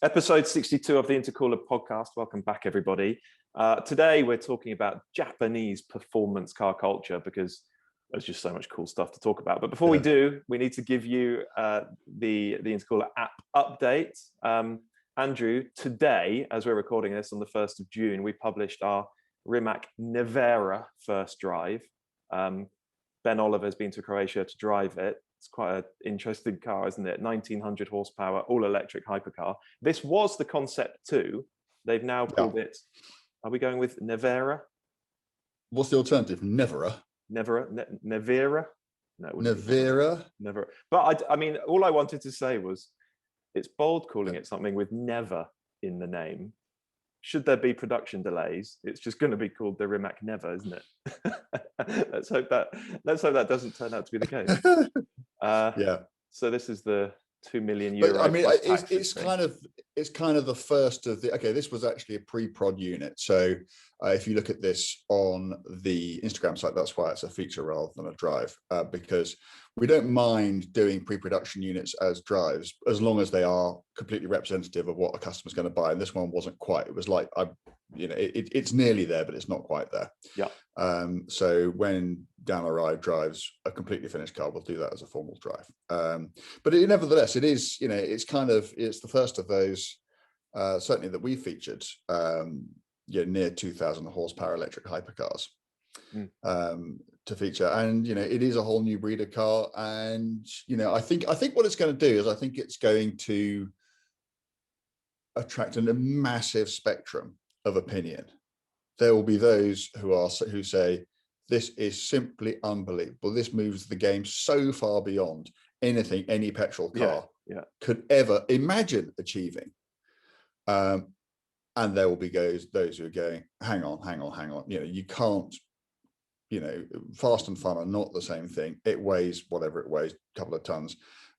Episode 62 of the Intercooler Podcast. Welcome back, everybody. Today, we're talking about Japanese performance car culture because there's just so much cool stuff to talk about. But before we do, we need to give you the Intercooler app update. Andrew, today, as we're recording this on the 1st of June, we published our Rimac Nevera first drive. Ben Oliver's been to Croatia to drive it. It's quite an interesting car, isn't it? 1900 horsepower, all-electric hypercar. This was the concept too. They've now called it, are we going with Nevera? What's the alternative? Nevera? Nevera? No, Nevera? Nevera. But I mean, all I wanted to say was, it's bold calling it something with never in the name. Should there be production delays, it's just going to be called the Rimac Nevera, isn't it? let's hope that doesn't turn out to be the case. So this is the €2 million. But I mean, it's kind of the first of the. Okay, this was actually a pre-prod unit. So if you look at this on the Instagram site, that's why it's a feature rather than a drive, because we don't mind doing pre-production units as drives as long as they are completely representative of what a customer's going to buy. And this one wasn't quite. It was like it's nearly there, but it's not quite there. Yeah. So when Dan or I drives a completely finished car, we'll do that as a formal drive. But nevertheless, it is, it's the first of those, certainly that we featured, near 2000 horsepower electric hypercars to feature. And, it is a whole new breed of car. And, I think what it's going to do is I think it's going to attract a massive spectrum of opinion. There will be those who say this is simply unbelievable. This moves the game so far beyond anything any petrol car could ever imagine achieving. And there will be those who are going, hang on. You can't. Fast and fun are not the same thing. It weighs whatever it weighs, a couple of tons,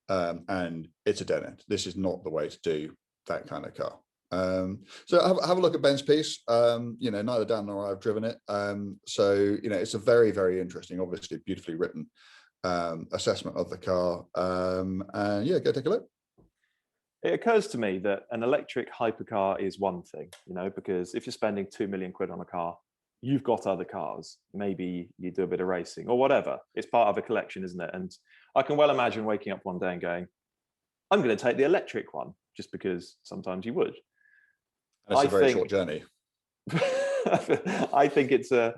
and it's a dead end. This is not the way to do that kind of car. So have a look at Ben's piece. Neither Dan nor I have driven it. So it's a very, very interesting, obviously beautifully written assessment of the car. And go take a look. It occurs to me that an electric hypercar is one thing, because if you're spending £2 million on a car, you've got other cars. Maybe you do a bit of racing or whatever. It's part of a collection, isn't it? And I can well imagine waking up one day and going, I'm going to take the electric one, just because sometimes you would. It's a very short journey. I think it's a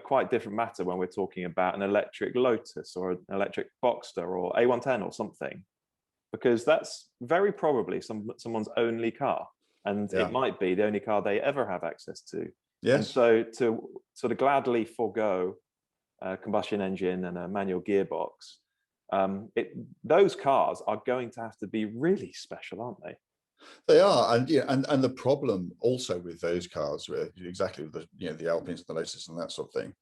quite different matter when we're talking about an electric Lotus or an electric Boxster or A110 or something, because that's very probably someone's only car, and it might be the only car they ever have access to. Yes. And so to sort of gladly forego a combustion engine and a manual gearbox, those cars are going to have to be really special, aren't they? They are, and the problem also with those cars, exactly with the Alpines and the Lotus and that sort of thing,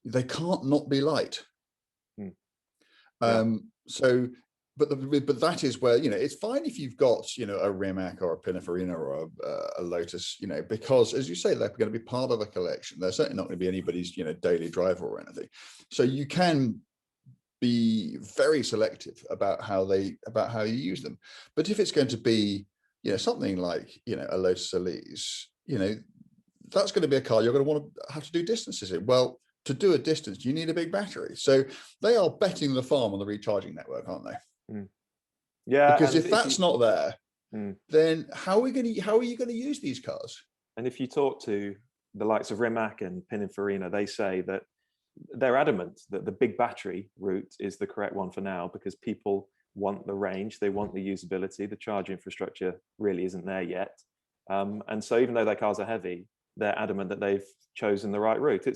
they can't not be light. So, but that is where it's fine if you've got a Rimac or a Pininfarina or a Lotus, because as you say, they're going to be part of a collection. They're certainly not going to be anybody's daily driver or anything. So you can be very selective about how you use them. But if it's going to be something like, a Lotus Elise, that's going to be a car you're going to want to have to do distances in. Well, to do a distance, you need a big battery. So they are betting the farm on the recharging network, aren't they? Yeah. Because if that's not there, then how are you going to use these cars? And if you talk to the likes of Rimac and Pininfarina, they say that they're adamant that the big battery route is the correct one for now, because people want the range, they want the usability. The charge infrastructure really isn't there yet, and so even though their cars are heavy, they're adamant that they've chosen the right route.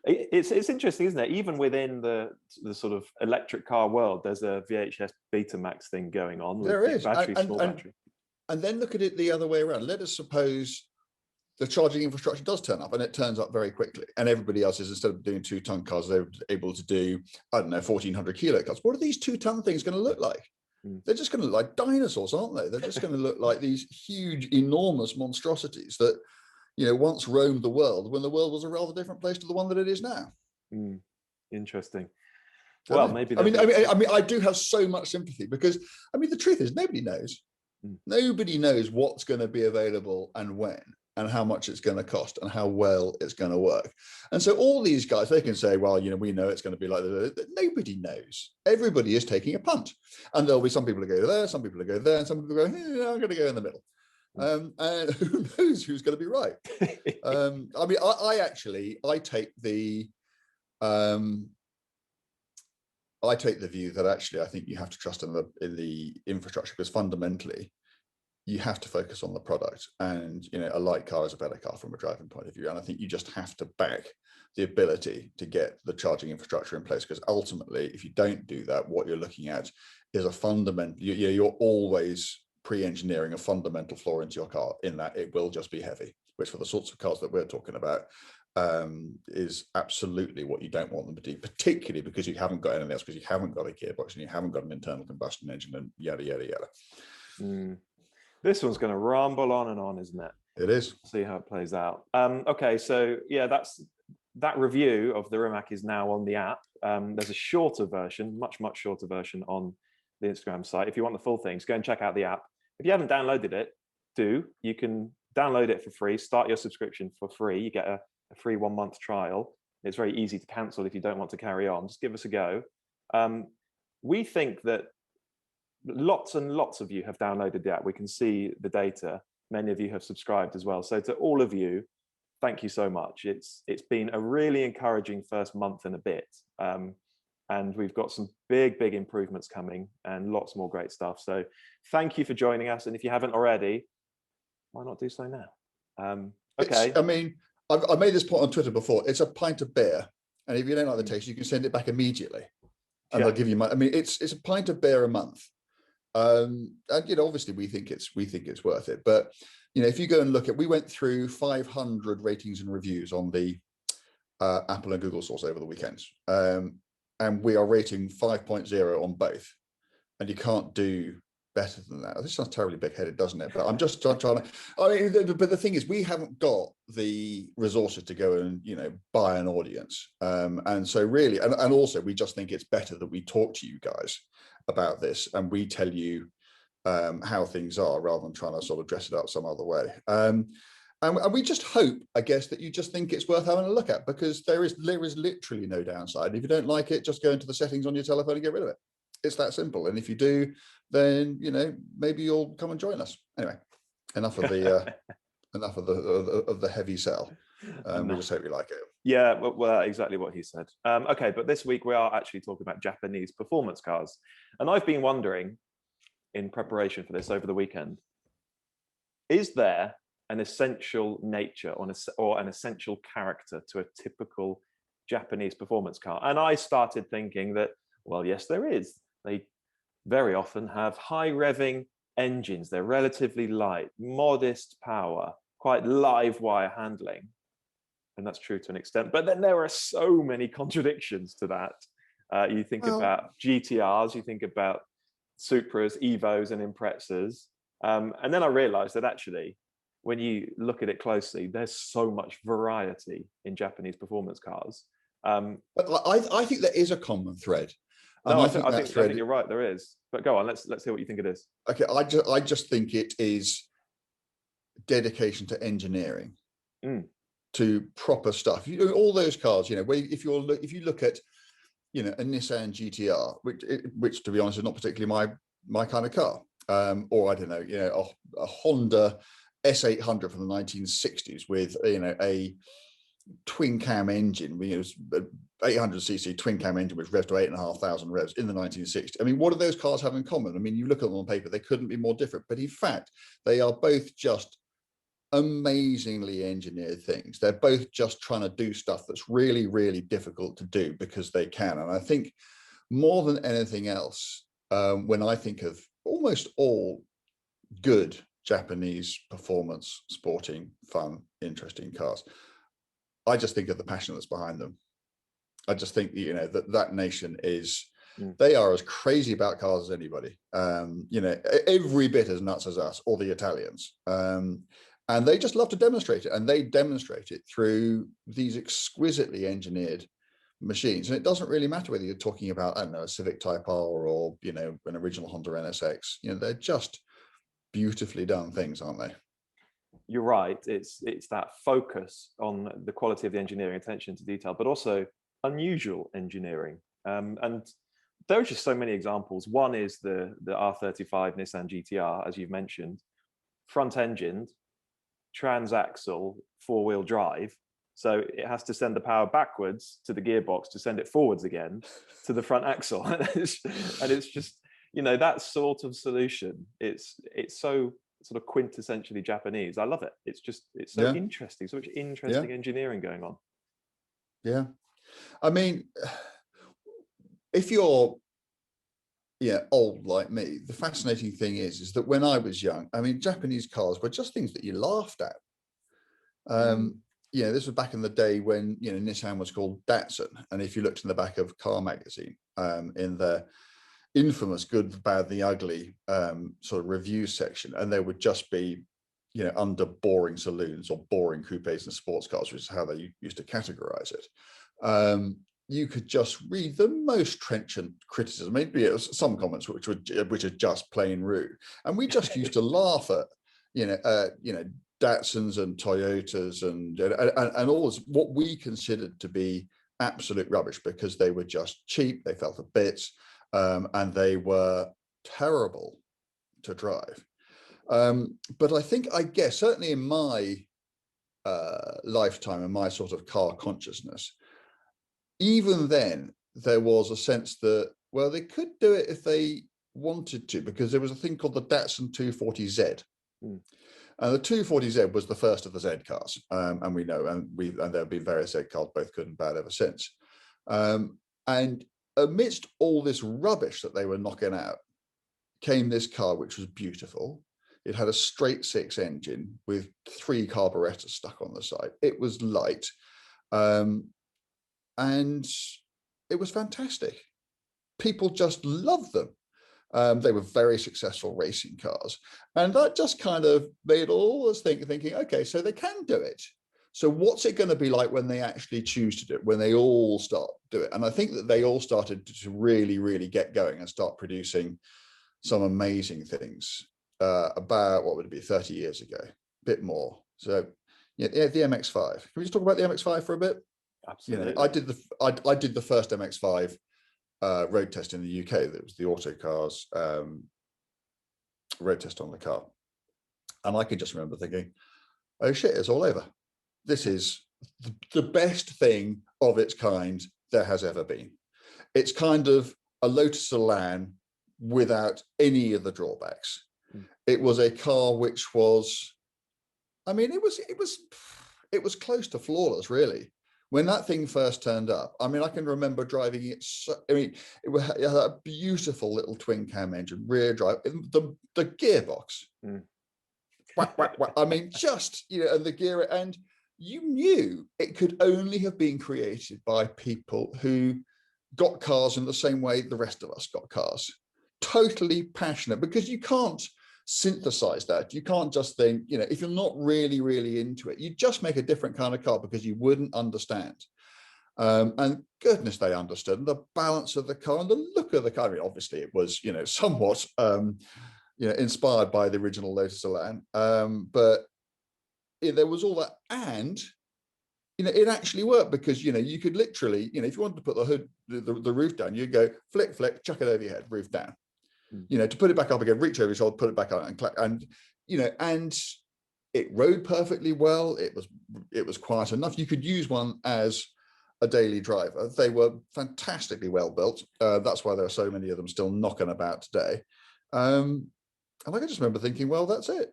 It's interesting, isn't it? Even within the sort of electric car world, there's a VHS Betamax thing going on. There is battery, small battery. And then look at it the other way around. Let us suppose the charging infrastructure does turn up, and it turns up very quickly, and everybody else is, instead of doing 2-ton cars, they're able to do 1,400 kilo cars. What are these 2-ton things going to look like? They're just going to look like dinosaurs, aren't they? They're just going to look like these huge, enormous monstrosities that once roamed the world, when the world was a rather different place to the one that it is now. Interesting. Well, maybe. I mean, I do have so much sympathy because, the truth is, nobody knows. Nobody knows what's going to be available and when, and how much it's going to cost, and how well it's going to work. And so all these guys, they can say, well, we know it's going to be like that. Nobody knows. Everybody is taking a punt. And there'll be some people who go there, some people who go there, and some people who go, I'm going to go in the middle. And who knows who's going to be right? I mean, I take the view that actually I think you have to trust in the infrastructure, because fundamentally you have to focus on the product. And a light car is a better car from a driving point of view. And I think you just have to back the ability to get the charging infrastructure in place, because ultimately, if you don't do that, what you're looking at is a fundamental. You're always pre-engineering a fundamental flaw into your car, in that it will just be heavy, which for the sorts of cars that we're talking about is absolutely what you don't want them to do, particularly because you haven't got anything else, because you haven't got a gearbox and you haven't got an internal combustion engine and yada, yada, yada. This one's going to ramble on and on, isn't it? It is. See how it plays out. Okay, so yeah, that review of the Rimac is now on the app. There's a shorter version, much shorter version on the Instagram site. If you want the full things, go and check out the app. If you haven't downloaded it, you can download it for free, start your subscription for free. You get a free 1 month trial. It's very easy to cancel if you don't want to carry on. Just give us a go. We think that lots and lots of you have downloaded the app. We can see the data. Many of you have subscribed as well. So to all of you, thank you so much. It's been a really encouraging first month and a bit. And we've got some big improvements coming and lots more great stuff. So thank you for joining us. And if you haven't already, why not do so now? Okay. I mean, I've made this point on Twitter before. It's a pint of beer. And if you don't like the taste, you can send it back immediately. And they'll give you money. I mean, it's a pint of beer a month. And obviously we think it's worth it. But if you go and look at, we went through 500 ratings and reviews on the Apple and Google stores over the weekends. And we are rating 5.0 on both. And you can't do better than that. This sounds terribly big-headed, doesn't it? But I'm just trying to. I mean, but the thing is, we haven't got the resources to go and buy an audience, and so really, and also, we just think it's better that we talk to you guys about this and we tell you how things are, rather than trying to sort of dress it up some other way. And we just hope, I guess, that you just think it's worth having a look at, because there is literally no downside. If you don't like it, just go into the settings on your telephone and get rid of it. It's that simple. And if you do, then maybe you'll come and join us. Anyway, enough of the of the heavy sell. We just hope you like it. Yeah, well, exactly what he said. Okay, but this week we are actually talking about Japanese performance cars, and I've been wondering, in preparation for this over the weekend, is there an essential nature or an essential character to a typical Japanese performance car? And I started thinking that, well, yes, there is. They very often have high revving engines. They're relatively light, modest power, quite live wire handling. And that's true to an extent. But then there are so many contradictions to that. You think about GTRs, you think about Supras, Evos, and Imprezas. And then I realized that actually, when you look at it closely, there's so much variety in Japanese performance cars. But I think there is a common thread. No, I think you're right. There is. But go on. Let's hear what you think it is. Okay, I just think it is dedication to engineering, to proper stuff. All those cars. If you look at, a Nissan GTR, which to be honest is not particularly my kind of car, or I don't know, a Honda S800 from the 1960s with a twin cam engine, 800cc twin cam engine which revs to 8,500 revs in the 1960s. I mean, what do those cars have in common? I mean, you look at them on paper, they couldn't be more different, but in fact, they are both just amazingly engineered things. They're both just trying to do stuff that's really, really difficult to do because they can. And I think more than anything else, when I think of almost all good Japanese performance, sporting, fun, interesting cars, I just think of the passion that's behind them. I just think, that nation is, they are as crazy about cars as anybody, every bit as nuts as us or the Italians. And they just love to demonstrate it, and they demonstrate it through these exquisitely engineered machines. And it doesn't really matter whether you're talking about, I don't know, a Civic Type R or, an original Honda NSX, they're just beautifully done things, aren't they? You're right. It's that focus on the quality of the engineering, attention to detail, but also unusual engineering. And there are just so many examples. One is the R35 Nissan GTR, as you've mentioned, front-engined, transaxle, four-wheel drive. So it has to send the power backwards to the gearbox to send it forwards again to the front axle. And it's just, that sort of solution. It's so sort of quintessentially Japanese. I love it. It's so interesting, so much interesting engineering going on. Yeah. I mean, if you're old like me, the fascinating thing is that when I was young, I mean, Japanese cars were just things that you laughed at. This was back in the day when Nissan was called Datsun, and if you looked in the back of Car Magazine, in the infamous Good, the Bad, the Ugly sort of review section, and there would just be under boring saloons or boring coupes and sports cars, which is how they used to categorize it. You could just read the most trenchant criticism. Maybe it was some comments which are just plain rude, and we just used to laugh at Datsuns and Toyotas and all this, what we considered to be absolute rubbish, because they were just cheap, they fell to bits, and they were terrible to drive. But I guess certainly in my lifetime and my sort of car consciousness, even then there was a sense that, well, they could do it if they wanted to, because there was a thing called the Datsun 240Z. And the 240Z was the first of the Z cars, and we know, and there have been various Z cars, both good and bad, ever since. And amidst all this rubbish that they were knocking out, came this car which was beautiful. It had a straight six engine with 3 carburetors stuck on the side. It was light, and it was fantastic. People just loved them. They were very successful racing cars, and that just kind of made all us thinking, okay, so they can do it. So what's it going to be like when they actually choose to do it, when they all start to do it? And I think that they all started to really, really get going and start producing some amazing things about, what would it be, 30 years ago, a bit more. So the MX-5. Can we just talk about the MX-5 for a bit? Absolutely. I did the first MX-5 road test in the UK. That was the Autocars road test on the car, and I can just remember thinking, oh shit, it's all over. This is the best thing of its kind there has ever been. It's kind of a Lotus Elan without any of the drawbacks. It was a car which was, I mean, it was close to flawless, really. When that thing first turned up, I mean, I can remember driving it. It had a beautiful little twin cam engine, rear drive, the gearbox. Whack, whack, whack. I mean, just, and the gear, and you knew it could only have been created by people who got cars in the same way the rest of us got cars. Totally passionate, because you can't synthesize that. You can't just think, if you're not really, really into it, you just make a different kind of car because you wouldn't understand. And goodness, they understood. And the balance of the car and the look of the car. I mean, obviously, it was, somewhat, inspired by the original Lotus Elan. But there was all that, and it actually worked, because you could literally, if you wanted to put the hood, the roof down, you'd go flick, flick, chuck it over your head, roof down. To put it back up again, reach over your shoulder, put it back up, and it rode perfectly well. It was quiet enough. You could use one as a daily driver. They were fantastically well built. That's why there are so many of them still knocking about today. And I can just remember thinking, well, that's it.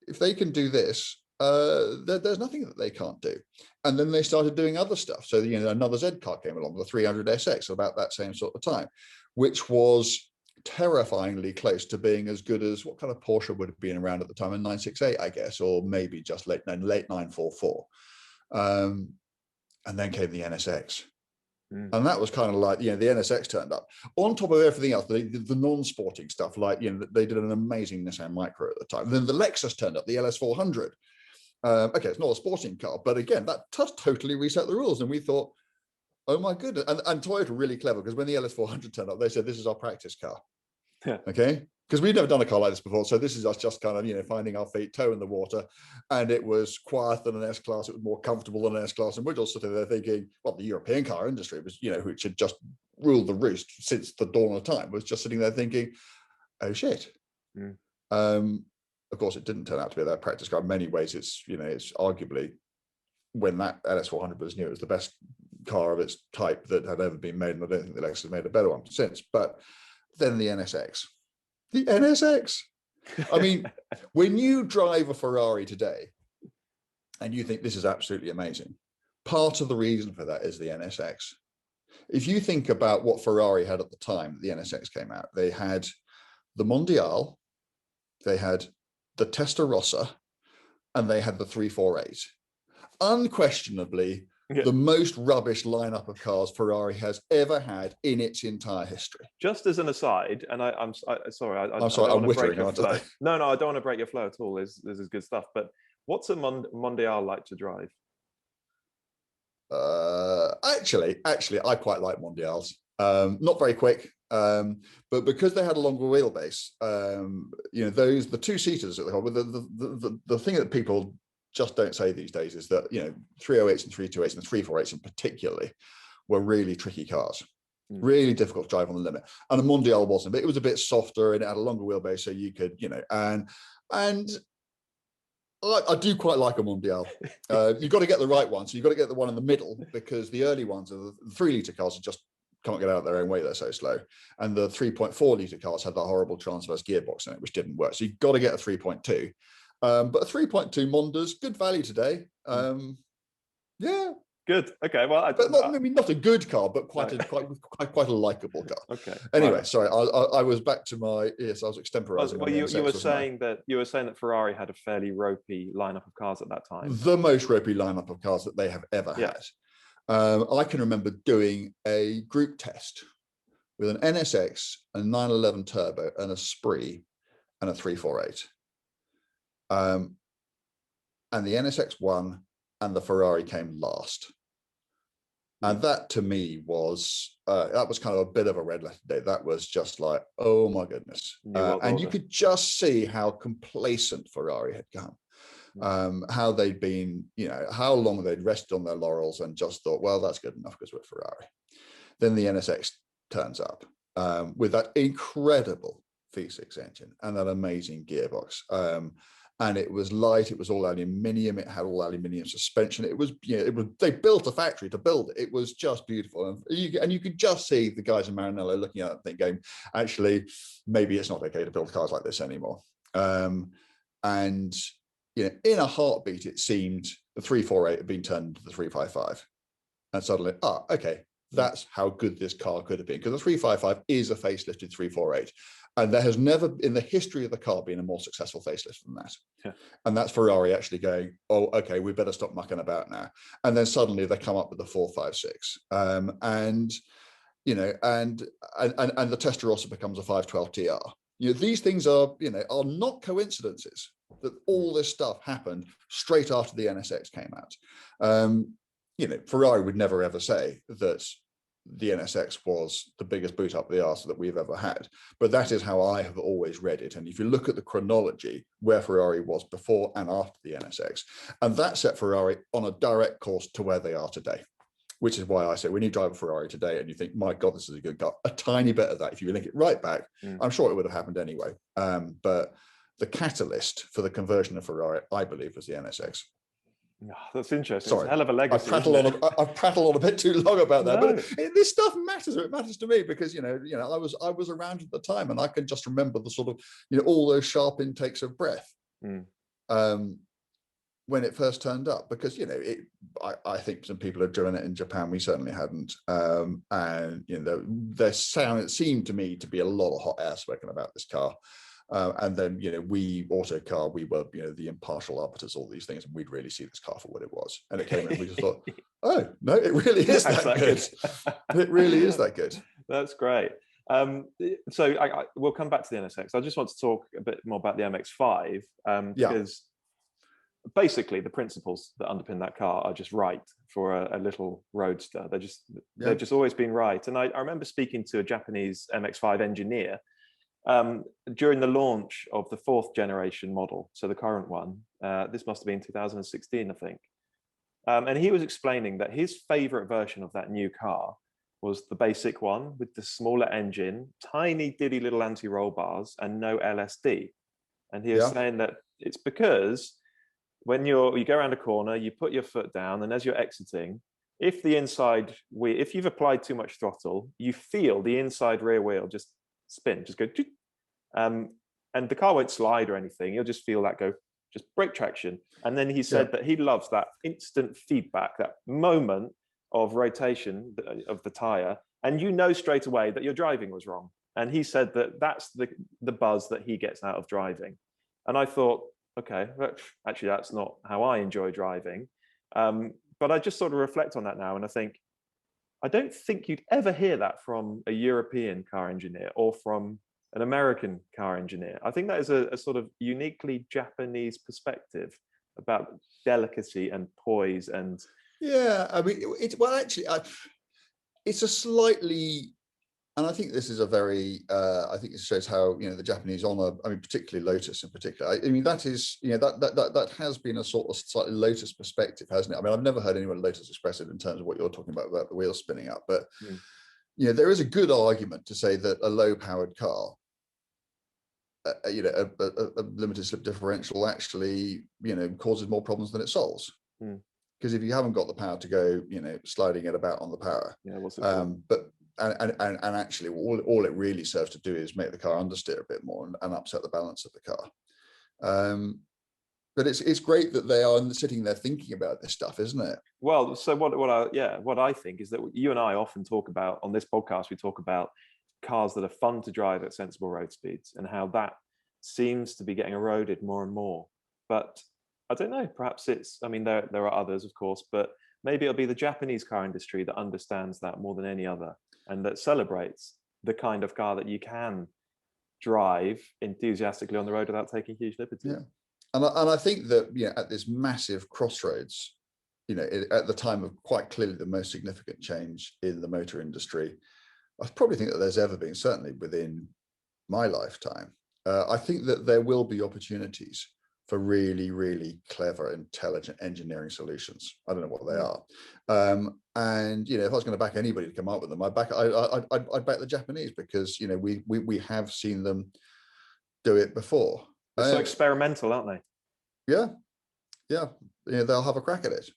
If they can do this, there's nothing that they can't do. And then they started doing other stuff. So another Z car came along, the 300SX, about that same sort of time, which was terrifyingly close to being as good as, what kind of Porsche would have been around at the time, a 968, I guess, or maybe just late 944. And then came the NSX. And that was kind of like, the NSX turned up. On top of everything else, the non-sporting stuff, like, they did an amazing Nissan Micra at the time. And then the Lexus turned up, the LS400. Okay, it's not a sporting car, but again, that just totally reset the rules. And we thought, oh my goodness. And Toyota really clever, because when the LS400 turned up, they said, this is our practice car. Yeah. Okay. because we've never done a car like this before. So this is us just kind of, finding our feet, toe in the water. And it was quieter than an S-Class. It was more comfortable than an S-Class. And we're just sitting there thinking, well, the European car industry was, which had just ruled the roost since the dawn of time, was just sitting there thinking, oh, shit. Of course, it didn't turn out to be that practice car. In many ways, it's arguably, when that LS400 was new, it was the best car of its type that had ever been made. And I don't think the Lexus has made a better one since. But then the NSX. The NSX. I mean, when you drive a Ferrari today and you think this is absolutely amazing, part of the reason for that is the NSX. If you think about what Ferrari had at the time the NSX came out, they had the Mondial, they had the Testarossa, and they had the 348. Unquestionably, the most rubbish lineup of cars Ferrari has ever had in its entire history. Just as an aside, and I'm sorry, I'm wittering, aren't I? No, I don't want to break your flow at all. This is good stuff. But what's a Mondial like to drive? Actually, I quite like Mondials. Not very quick, but because they had a longer wheelbase, the two-seaters at the thing that people just don't say these days is that 308s and 328s and 348s in particularly were really tricky cars, really difficult to drive on the limit. And the Mondial wasn't, but it was a bit softer and it had a longer wheelbase, so you could, and I do quite like a Mondial. You've got to get the right one, so you've got to get the one in the middle, because the early ones are the 3-litre cars just can't get out of their own way, they're so slow. And the 3.4-litre cars had that horrible transverse gearbox in it, which didn't work. So you've got to get a 3.2. But a 3.2 Monda's good value today. Yeah. Good. Okay. Well, not a good car, but quite a likable car. Okay. Anyway, sorry. I was back to my I was extemporizing. Well, you were saying that Ferrari had a fairly ropey lineup of cars at that time. The most ropey lineup of cars that they have ever had. I can remember doing a group test with an NSX, a 911 Turbo, and a Spree, and a 348. And the NSX won, and the Ferrari came last. And that to me was that was kind of a bit of a red letter day. That was just like, oh my goodness. And you could just see how complacent Ferrari had come. How they'd been, how long they'd rested on their laurels and just thought, well, that's good enough because we're Ferrari. Then the NSX turns up with that incredible V6 engine and that amazing gearbox. And it was light. It was all aluminium. It had all aluminium suspension. It was, they built a factory to build it. It was just beautiful. And you could just see the guys in Maranello looking at it and thinking, actually, maybe it's not okay to build cars like this anymore. And in a heartbeat, it seemed the 348 had been turned into the 355. And suddenly, okay, that's how good this car could have been. Because the 355 is a facelifted 348. And there has never, in the history of the car, been a more successful facelift than that. Yeah. And that's Ferrari actually going, oh, okay, we better stop mucking about now. And then suddenly they come up with the 456. And the Testarossa becomes a 512 TR. These things are not coincidences that all this stuff happened straight after the NSX came out. Ferrari would never ever say that the NSX was the biggest boot up the arse that we've ever had, but that is how I have always read it. And if you look at the chronology where Ferrari was before and after the NSX, and that set Ferrari on a direct course to where they are today, which is why I say when you drive a Ferrari today and you think, my God, this is a good car, a tiny bit of that, if you link it right back, I'm sure it would have happened anyway. But the catalyst for the conversion of Ferrari, I believe, was the NSX. Oh, that's interesting. Sorry, it's a hell of a legacy. I've prattled on a bit too long about that, but this stuff matters. It matters to me because I was around at the time, and I can just remember the sort of all those sharp intakes of breath when it first turned up. Because I think some people had driven it in Japan. We certainly hadn't, and their sound. It seemed to me to be a lot of hot air spoken about this car. And then, we Autocar, we were, the impartial arbiters, all these things, and we'd really see this car for what it was. And it came in, we just thought, oh, no, it really is that good. It really is that good. That's great. So we'll come back to the NSX. I just want to talk a bit more about the MX-5, because basically the principles that underpin that car are just right for a little roadster. They've just always been right. And I remember speaking to a Japanese MX-5 engineer during the launch of the 4th generation model, so the current one. This must have been 2016, I think. And he was explaining that his favorite version of that new car was the basic one with the smaller engine, tiny diddy little anti-roll bars, and no LSD. And he was saying that it's because when you go around a corner, you put your foot down, and as you're exiting, if you've applied too much throttle, you feel the inside rear wheel just spin, just go, and the car won't slide or anything. You'll just feel that go, just brake traction. And then he said that he loves that instant feedback, that moment of rotation of the tire, and you know straight away that your driving was wrong. And he said that that's the buzz that he gets out of driving. And I thought, okay, actually that's not how I enjoy driving. But I just sort of reflect on that now, and I think, I don't think you'd ever hear that from a European car engineer or from an American car engineer. I think that is a sort of uniquely Japanese perspective about delicacy and poise. And I mean, it's a slightly, and I think this is a very, I think it shows how, the Japanese honor, I mean, particularly Lotus in particular. I mean, that is, that has been a sort of slightly Lotus perspective, hasn't it? I mean, I've never heard anyone Lotus express it in terms of what you're talking about the wheels spinning up, but, there is a good argument to say that a low-powered car, a limited slip differential actually, causes more problems than it solves. Because if you haven't got the power to go, sliding it about on the power, what's it but and actually all it really serves to do is make the car understeer a bit more and upset the balance of the car. But it's great that they are sitting there thinking about this stuff, isn't it? Well, so what I think is that you and I often talk about on this podcast, we talk about cars that are fun to drive at sensible road speeds and how that seems to be getting eroded more and more. But I don't know, perhaps it's, I mean, there are others, of course, but maybe it'll be the Japanese car industry that understands that more than any other, and that celebrates the kind of car that you can drive enthusiastically on the road without taking huge liberties. Yeah. And I think that, at this massive crossroads, at the time of quite clearly the most significant change in the motor industry, I probably think that there's ever been, certainly within my lifetime, I think that there will be opportunities for really, really clever, intelligent engineering solutions. I don't know what they are. And, if I was going to back anybody to come up with them, I'd back the Japanese, because, we have seen them do it before. They're so experimental, aren't they? Yeah. They'll have a crack at it.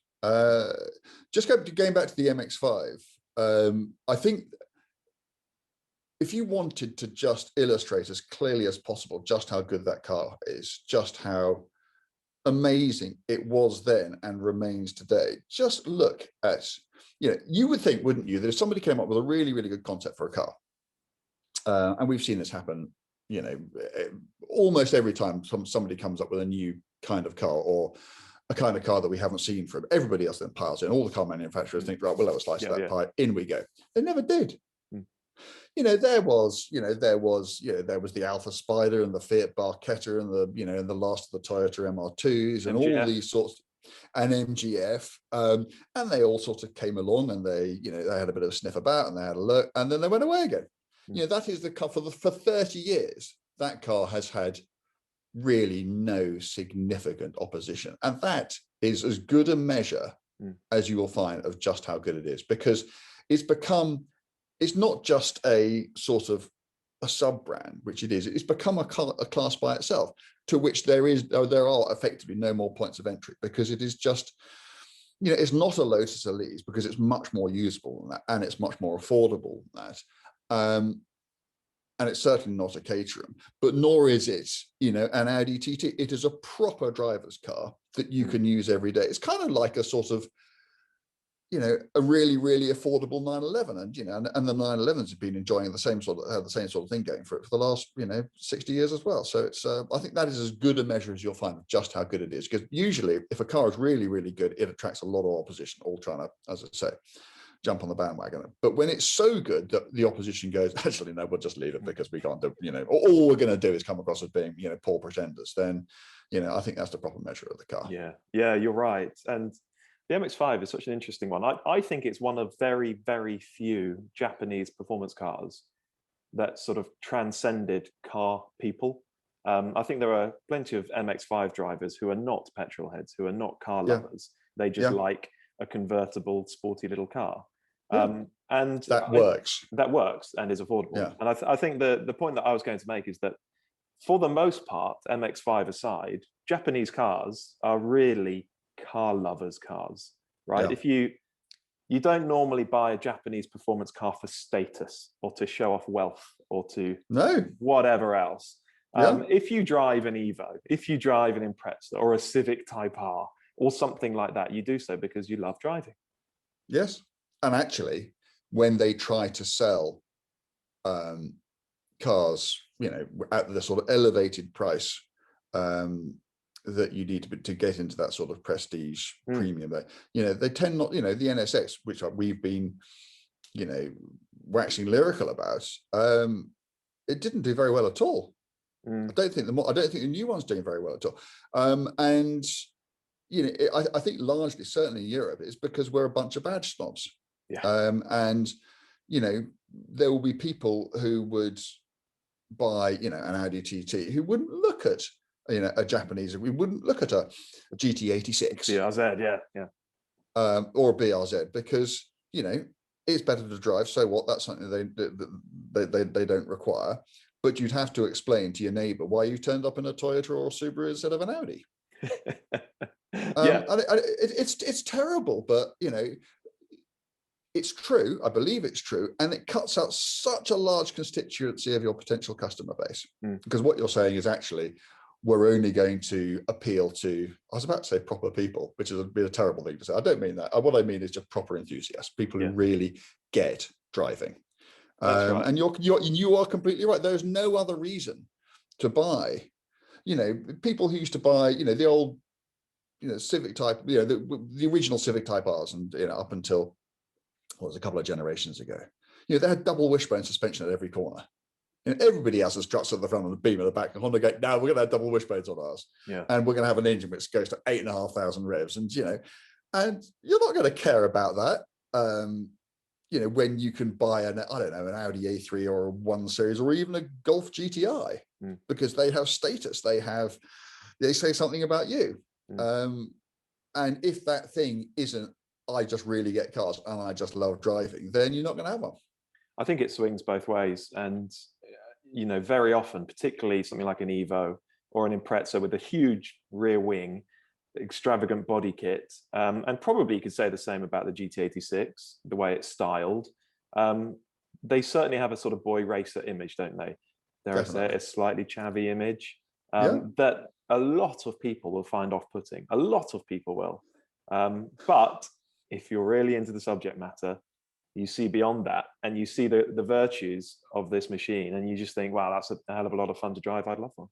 Just going back to the MX-5, I think if you wanted to just illustrate as clearly as possible just how good that car is, just how amazing it was then and remains today, just look at, you would think, wouldn't you, that if somebody came up with a really, really good concept for a car, and we've seen this happen, almost every time somebody comes up with a new kind of car, or a kind of car that we haven't seen from everybody else, then piles in. All the car manufacturers think, right, well, let us slice that pie. In we go. They never did. There was the Alpha Spider and the Fiat Barchetta and the last of the Toyota MR2s and MGF. All these sorts, and MGF, and they all sort of came along, and they had a bit of a sniff about, and they had a look, and then they went away again. That is the car for 30 years. That car has had really no significant opposition, and that is as good a measure as you will find of just how good it is, because it's not just a sort of a sub brand, which it is. It's become a class by itself, to which there are effectively no more points of entry, because it is just, it's not a Lotus Elise, because it's much more usable than that, and it's much more affordable than that. And it's certainly not a Caterham, but nor is it, an Audi TT. It is a proper driver's car that you can use every day. It's kind of like a sort of, a really, really affordable 911, and the 911s have been enjoying the same sort of thing going for it for the last 60 years as well. So it's I think that is as good a measure as you'll find of just how good it is, because usually if a car is really, really good, it attracts a lot of opposition, all trying to, as I say, jump on the bandwagon. But when it's so good that the opposition goes, actually no, we'll just leave it because we can't do, all we're going to do is come across as being poor pretenders, then I think that's the proper measure of the car. Yeah, you're right. And the MX-5 is such an interesting one. I think it's one of very, very few Japanese performance cars that sort of transcended car people. I think there are plenty of MX-5 drivers who are not petrol heads, who are not car lovers. They just like a convertible, sporty little car. And that works. That works and is affordable. Yeah. And I think the point that I was going to make is that for the most part, MX-5 aside, Japanese cars are really car lovers' cars, right? Yeah. If you don't normally buy a Japanese performance car for status or to show off wealth or to whatever else. If you drive an Evo, if you drive an Impreza or a Civic Type R or something like that, you do so because you love driving. Yes. And actually, when they try to sell cars, at the sort of elevated price that you need to get into that sort of prestige premium, they tend not, the NSX, which we've been, waxing lyrical about, it didn't do very well at all. I don't think the new one's doing very well at all. And I think largely, certainly in Europe, it's because we're a bunch of badge snobs. Yeah. And there will be people who would buy an Audi TT who wouldn't look at a Japanese. We wouldn't look at a GT86, BRZ, or a BRZ, because it's better to drive. So what? That's something they don't require. But you'd have to explain to your neighbour why you turned up in a Toyota or a Subaru instead of an Audi. It's terrible, but it's true. I believe it's true, and it cuts out such a large constituency of your potential customer base. Because what you're saying is actually, we're only going to appeal to, I was about to say proper people, which is a terrible thing to say. I don't mean that. What I mean is just proper enthusiasts, people who really get driving. Right. And you are completely right. There's no other reason to buy. People who used to buy, the old, Civic Type, the original Civic Type R's, and up until a couple of generations ago, they had double wishbone suspension at every corner. Everybody has the struts at the front and the beam at the back. And Honda go, now we're going to have double wishbones on ours, and we're going to have an engine which goes to 8,500 revs, and and you're not going to care about that. When you can buy an Audi A3 or a 1 Series or even a Golf GTI, because they have status, they say something about you. And if that thing isn't, I just really get cars and I just love driving, then you're not going to have one. I think it swings both ways. And, very often, particularly something like an Evo or an Impreza with a huge rear wing, extravagant body kit, and probably you could say the same about the GT86, the way it's styled. They certainly have a sort of boy racer image, don't they? There's a slightly chavvy image that a lot of people will find off-putting. A lot of people will. But if you're really into the subject matter, you see beyond that, and you see the virtues of this machine, and you just think, wow, that's a hell of a lot of fun to drive. I'd love one.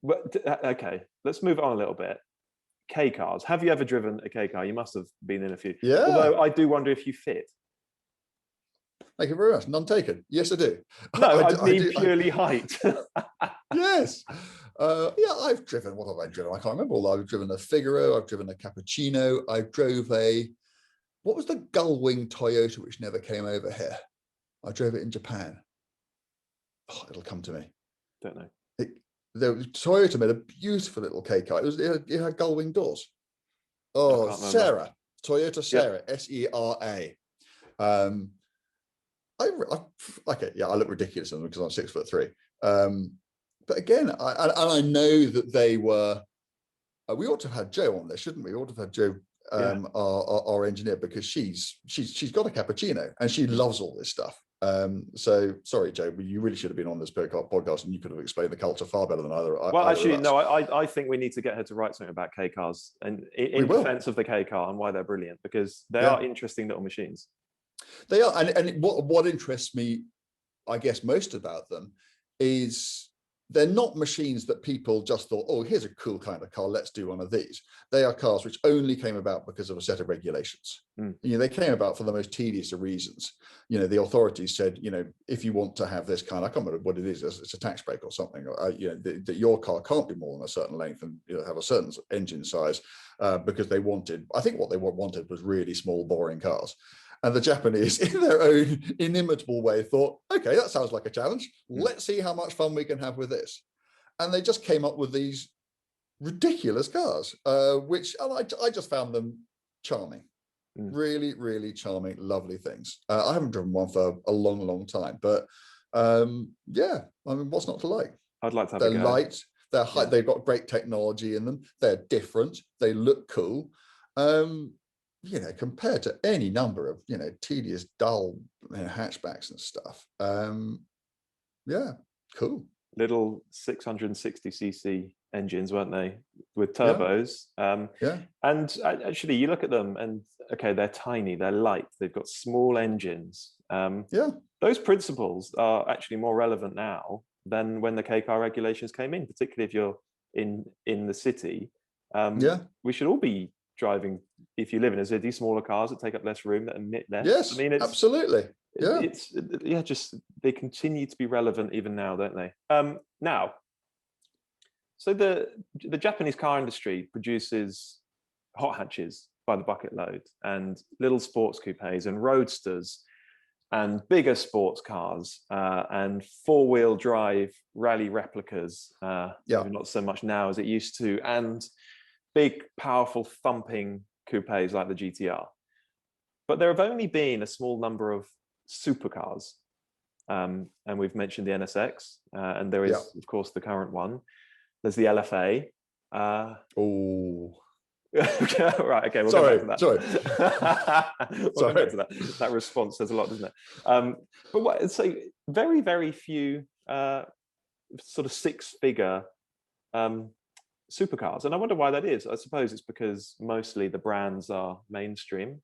But okay, let's move on a little bit. K cars. Have you ever driven a K car? You must have been in a few. Yeah. Although I do wonder if you fit. Thank you very much. None taken. Yes, I do. No, I mean purely height. Yes. I've driven. What have I driven? I can't remember. I've driven a Figaro. I've driven a Cappuccino. I drove what was the gull-wing Toyota which never came over here? I drove it in Japan. Oh, it'll come to me. Don't know. Toyota made a beautiful little K car. It had gull-wing doors. Oh, Sera. Toyota Sera. Sera. I look ridiculous in them because I'm 6'3". But again, I know that they were. We ought to have had Joe on this, shouldn't we? We ought to have had Joe, our engineer, because she's got a Cappuccino and she loves all this stuff. So sorry, Joe, but you really should have been on this podcast, and you could have explained the culture far better than either. I think we need to get her to write something about K cars and in defense of the K car and why they're brilliant, because they are interesting little machines. They are, and what interests me, I guess, most about them is they're not machines that people just thought, oh, here's a cool kind of car, let's do one of these. They are cars which only came about because of a set of regulations. They came about for the most tedious of reasons. The authorities said, if you want to have this kind, I can't remember what it is, it's a tax break or something, that your car can't be more than a certain length and have a certain engine size, because they wanted, I think what they wanted was really small, boring cars. And the Japanese, in their own inimitable way, thought, okay, that sounds like a challenge. Let's see how much fun we can have with this. And they just came up with these ridiculous cars, which I just found them charming. Really, really charming, lovely things. I haven't driven one for a long, long time, but yeah, I mean, what's not to like? I'd like to have They're a go. light, they're high, they've got great technology in them, they're different, they look cool. You know, compared to any number of, you know, tedious, dull, you know, hatchbacks and stuff. Yeah, cool. Little 660cc engines, weren't they, with turbos? And actually, you look at them, and okay, they're tiny, they're light, they've got small engines. Those principles are actually more relevant now than when the K car regulations came in, particularly if you're in the city. We should all be driving, if you live in a city, smaller cars that take up less room, that emit less. Yes, I mean, absolutely. Just they continue to be relevant even now, don't they? Now, so the Japanese car industry produces hot hatches by the bucket load, and little sports coupes and roadsters and bigger sports cars and four-wheel drive rally replicas, maybe not so much now as it used to, and big, powerful, thumping coupes like the GTR. But there have only been a small number of supercars. And we've mentioned the NSX, and there is, of course, the current one. There's the LFA. Right, okay, we'll go back to that. We'll go back to that. That response says a lot, doesn't it? But so very, very few sort of six-figure supercars, and I wonder why that is. I suppose it's because mostly the brands are mainstream,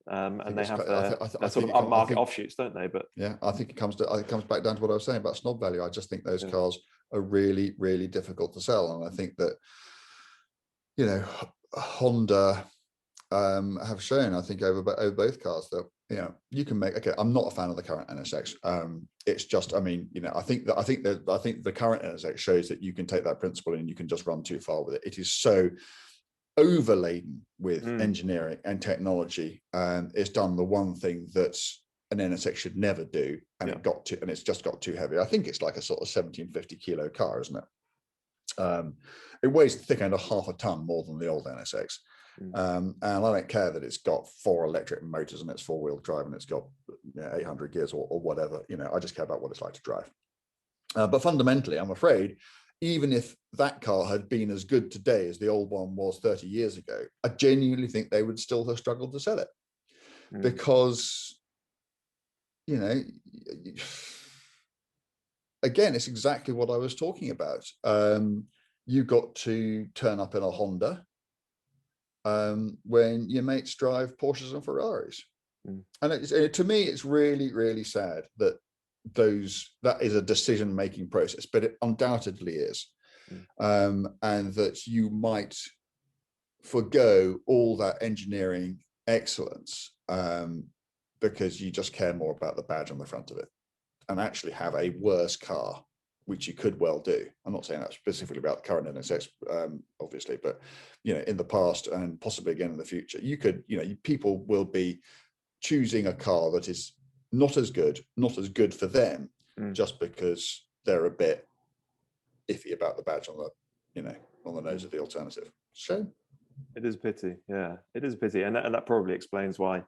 and they have their sort of upmarket offshoots, don't they? But yeah, I think it comes back down to what I was saying about snob value. I just think those cars are really, really difficult to sell, and I think that, you know, Honda have shown, I think, over both cars that, you know, you can make. Okay, I'm not a fan of the current NSX. It's just, I mean, you know, I think the current NSX shows that you can take that principle and you can just run too far with it. It is so overladen with engineering and technology, and it's done the one thing that an NSX should never do, and it's just got too heavy. I think it's like a sort of 1750 kilo car, isn't it? It weighs thick end of half a ton more than the old NSX. And I don't care that it's got 4 electric motors and it's 4-wheel drive and it's got 800 gears or whatever. You know, I just care about what it's like to drive. But fundamentally, I'm afraid, even if that car had been as good today as the old one was 30 years ago, I genuinely think they would still have struggled to sell it. Because, you know, again, it's exactly what I was talking about. You got to turn up in a Honda when your mates drive Porsches and Ferraris. And to me, it's really, really sad that that is a decision-making process, but it undoubtedly is. And that you might forgo all that engineering excellence because you just care more about the badge on the front of it, and actually have a worse car, which you could well do. I'm not saying that specifically about the current NSX, obviously, but, you know, in the past and possibly again in the future, you could, you know, people will be choosing a car that is not as good for them, just because they're a bit iffy about the badge on the, you know, on the nose of the alternative. Shame. It is a pity. Yeah, it is a pity, and that probably explains why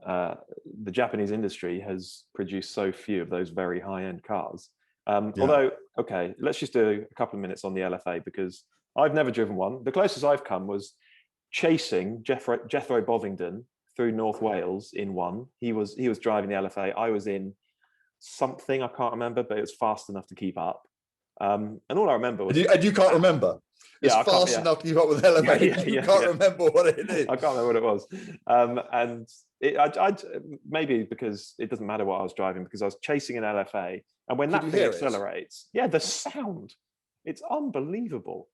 the Japanese industry has produced so few of those very high-end cars. Although, okay, let's just do a couple of minutes on the LFA, because I've never driven one. The closest I've come was chasing Jethro Bovingdon through North Wales in one. He was driving the LFA. I was in something, I can't remember, but it was fast enough to keep up. And all I remember was... And you can't remember? It's fast enough to keep up with the LFA. You can't remember what it is. I can't remember what it was. And I maybe because it doesn't matter what I was driving, because I was chasing an LFA. And when that thing accelerates, the sound, it's unbelievable.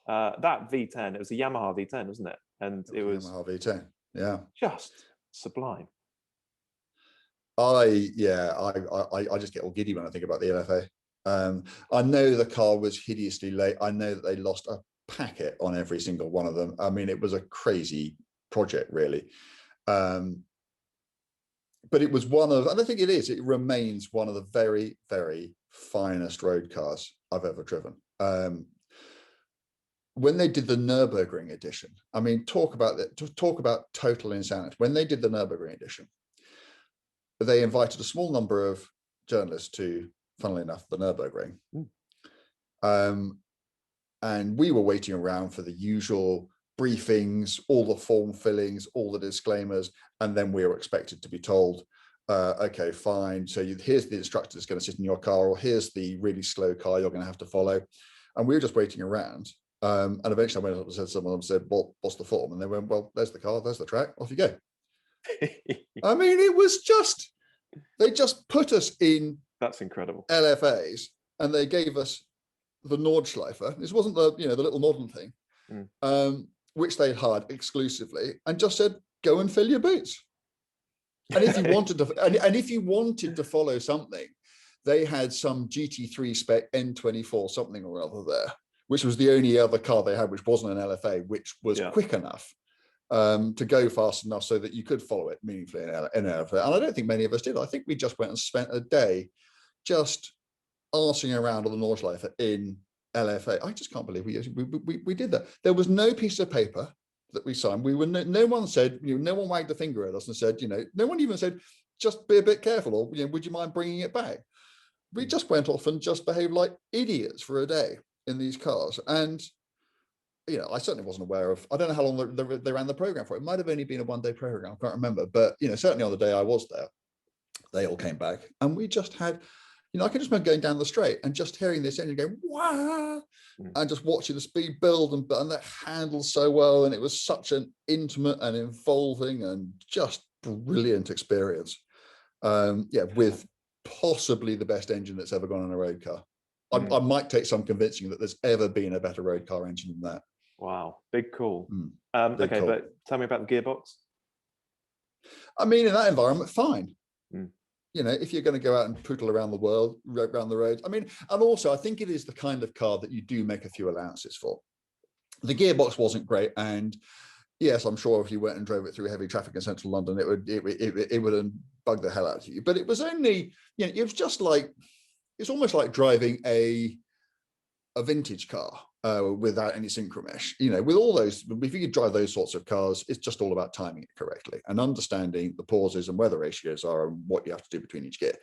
That V10, it was a Yamaha V10, wasn't it? And it was Yamaha V10, yeah, just sublime. I just get all giddy when I think about the LFA. I know the car was hideously late. I know that they lost a packet on every single one of them. I mean, it was a crazy project, really. but it was one of, and I think it remains one of the very, very finest road cars I've ever driven. When they did the Nürburgring edition, I mean, talk about total insanity. When they did the Nürburgring edition, they invited a small number of journalists to, funnily enough, the Nürburgring. And we were waiting around for the usual briefings, all the form fillings, all the disclaimers, and then we were expected to be told, okay, fine, so here's the instructor that's going to sit in your car, or here's the really slow car you're going to have to follow. And we were just waiting around. And eventually I went up and said to someone, said, well, what's the form? And they went, well, there's the car, there's the track, off you go. I mean, it was just, they just put us in. That's incredible. LFAs, and they gave us the Nordschleifer. This wasn't the little modern thing, which they hired exclusively, and just said, go and fill your boots. And if you wanted to, and if you wanted to follow something, they had some GT3 spec N24 something or other there, which was the only other car they had which wasn't an LFA, which was quick enough to go fast enough so that you could follow it meaningfully in LFA. And I don't think many of us did. I think we just went and spent a day just arsing around on the Nordschleifer in LFA. I just can't believe we did that. There was no piece of paper that we signed. We were no one said, no one wagged a finger at us and said, no one even said, just be a bit careful, or would you mind bringing it back? We just went off and just behaved like idiots for a day in these cars. And I certainly wasn't aware of, I don't know how long they ran the program for. It might have only been a one-day program, I can't remember, but certainly on the day I was there, they all came back, and we just had, I can just remember going down the straight and just hearing this engine going, wow, and just watching the speed build, and that handled so well. And it was such an intimate and involving and just brilliant experience. With possibly the best engine that's ever gone on a road car. I might take some convincing that there's ever been a better road car engine than that. Wow, big call. Big call. But tell me about the gearbox. I mean, in that environment, fine. If you're going to go out and poodle around the world, around the roads. I mean, and also I think it is the kind of car that you do make a few allowances for. The gearbox wasn't great, and yes, I'm sure if you went and drove it through heavy traffic in central London, it would bug the hell out of you. But it was only, it was just like, it's almost like driving a vintage car without any synchromesh. With all those, if you could drive those sorts of cars, it's just all about timing it correctly and understanding the pauses and where the ratios are and what you have to do between each gear.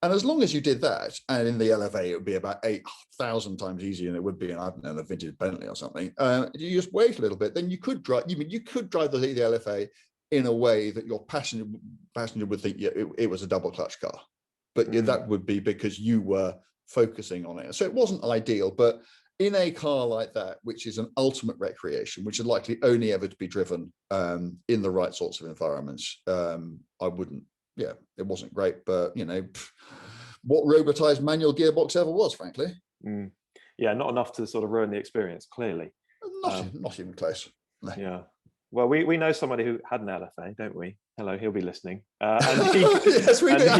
And as long as you did that, and in the LFA, it would be about 8,000 times easier than it would be in, I don't know, a vintage Bentley or something. You just wait a little bit, then you could drive. You could drive the LFA in a way that your passenger would think it was a double clutch car, but that would be because you were focusing on it. So it wasn't ideal, but in a car like that, which is an ultimate recreation, which is likely only ever to be driven in the right sorts of environments, I wouldn't. Yeah, it wasn't great, but what robotized manual gearbox ever was, frankly. Yeah, not enough to sort of ruin the experience, clearly. Not even close. No. Yeah. Well, we know somebody who had an LFA, don't we? Hello, he'll be listening. Yes, we do.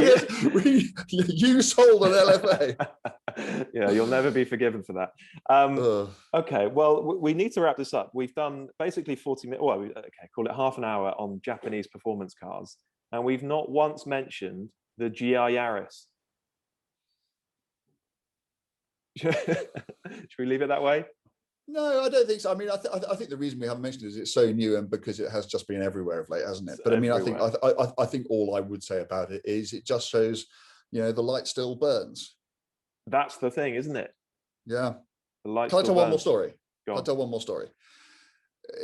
You sold an LFA. Yeah, you'll never be forgiven for that. Okay, well, we need to wrap this up. We've done basically 40 minutes. Well, okay, call it half an hour on Japanese performance cars, and we've not once mentioned the GI Yaris. Should we leave it that way? No, I don't think so. I mean, I think the reason we haven't mentioned it is it's so new and because it has just been everywhere of late, hasn't it? But I mean, I think all I would say about it is it just shows, the light still burns. That's the thing, isn't it? Yeah. The light. Can I tell one more story? I'll tell one more story.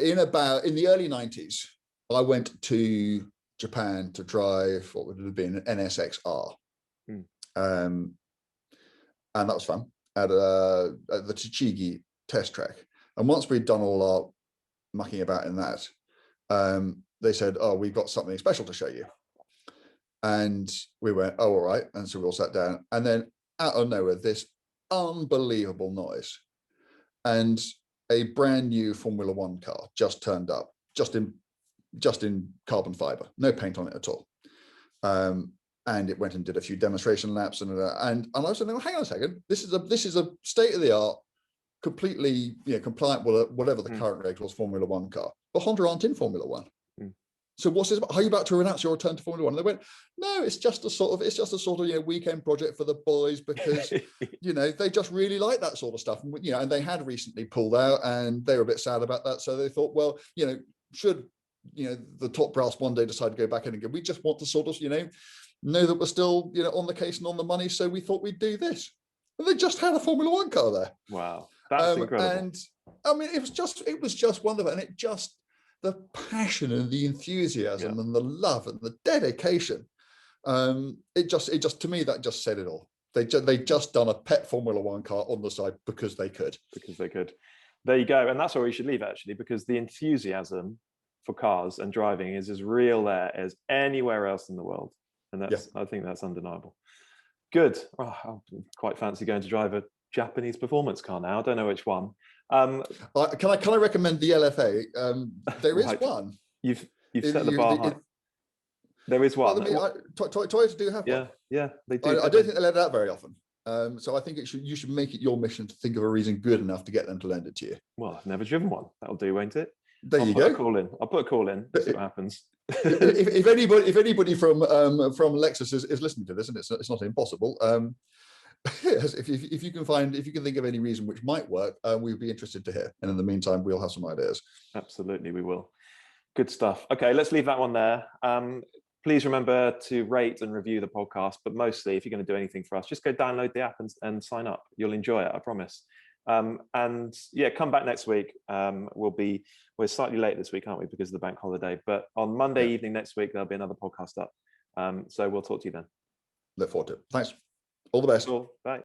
In the early 90s, I went to Japan to drive what would have been an NSX-R. And that was fun at the Tochigi test track. And once we'd done all our mucking about in that, they said, oh, we've got something special to show you. And we went, oh, all right. And so we all sat down, and then out of nowhere, this unbelievable noise, and a brand new Formula One car just turned up, just in carbon fiber, no paint on it at all. And it went and did a few demonstration laps, and I was saying, hang on a second, this is a state of the art, completely compliant with whatever the current regs was Formula One car. But Honda aren't in Formula One. so what's this about? Are you about to announce your return to Formula One? And they went, no, it's just a sort of weekend project for the boys, because they just really like that sort of stuff. And and they had recently pulled out, and they were a bit sad about that. So they thought, well, should the top brass one day decide to go back in again, we just want to sort of know that we're still on the case and on the money. So we thought we'd do this. And they just had a Formula One car there. Wow, that's incredible. And I mean, it was just wonderful, and it just, the passion and the enthusiasm and the love and the dedication, it just to me, that just said it all. They just done a pet Formula One car on the side because they could. There you go. And that's where we should leave, actually, because the enthusiasm for cars and driving is as real there as anywhere else in the world. And I think that's undeniable. Good. Oh, I quite fancy going to drive a Japanese performance car now. I don't know which one. Can I recommend the LFA? There is one. You've set the bar high. There is one. Toyota do have one. Yeah, they do. I don't think they let it out very often. So I think you should make it your mission to think of a reason good enough to get them to lend it to you. Well, I've never driven one. That'll do, won't it? I'll put a call in. See what happens. if anybody from Lexus is listening to this, and it's not impossible, yes, if you can think of any reason which might work, we'd be interested to hear. And in the meantime, we'll have some ideas. Absolutely, we will. Good stuff. Okay, let's leave that one there. Please remember to rate and review the podcast, but mostly, if you're going to do anything for us, just go download the app and sign up. You'll enjoy it, I promise. And yeah, come back next week. We're slightly late this week, aren't we, because of the bank holiday, but on Monday evening next week there'll be another podcast up, so we'll talk to you then. Look forward to it. Thanks, all the best. Cool. Bye.